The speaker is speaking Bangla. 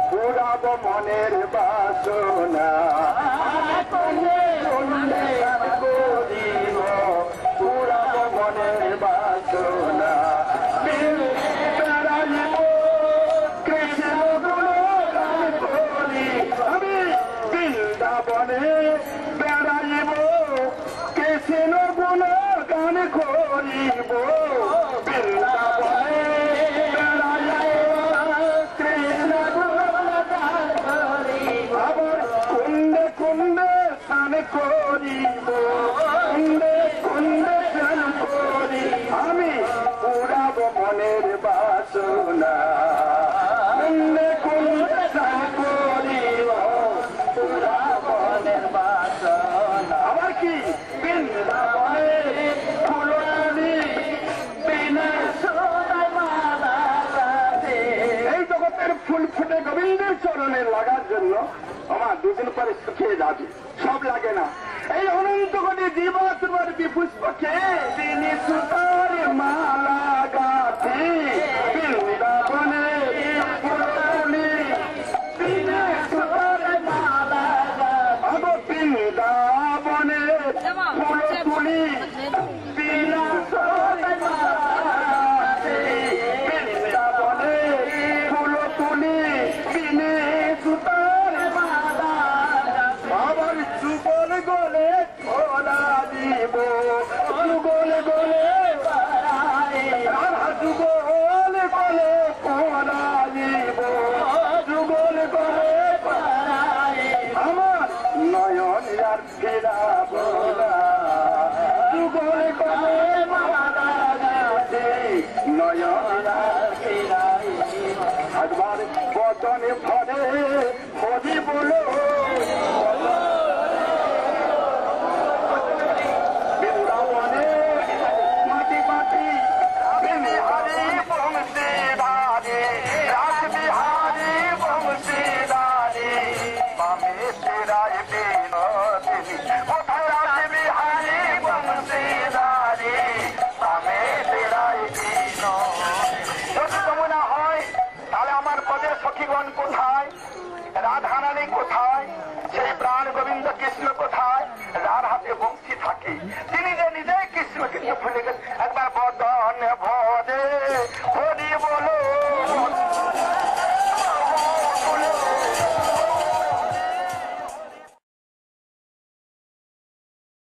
পুরাব মনের বাসনা করিব পুরাব মনের বাসনা বেড়াইব কৃষ্ণ গুণগান করি আমি বৃন্দাবনে বেড়াইব কৃষ্ণ গুণগান করিব বৃন্দাবনে করিব কুন্দে কুন্দে স্নান করি আমি পুরাব মনের বাসনা কুন্দে কুন্দে স্নান করিব পুরাব মনের বাসনা আবার কি বৃন্দাবনে ফুলনি বিনা এই জগতের ফুল ফুটে গোবিন্দের চরণে লাগার জন্য আমার দুদিন পরে শুকিয়ে যাবে সব লাগে না এই অনন্ত কোটি জীবাত্মার বিপুষ্পকে তিনি সুতার মালা গাথি বৃন্দাবনে ফুলনি তিনি সুতার মালা গাথি বৃন্দাবনে ফুল তুলি বিনা বৃন্দাবনে ফুল তুলি বিনে সুতার আবার যুগল গলে ছোলা দিব যুগল গলে যুগল গলে ছোলা দিব যুগল গলে আমার নয়ন আর ফেরাব না যুগল গলে মালা গাছে নয়ন আর ফেরাই একবার বদনে ভরে হরি বলো কোথায় রাধারানী কোথায় সেই প্রাণ গোবিন্দ কৃষ্ণ কোথায় যার হাতে বংশী থাকে তিনি যে নিজেই কৃষ্ণ কিন্তু ভুলে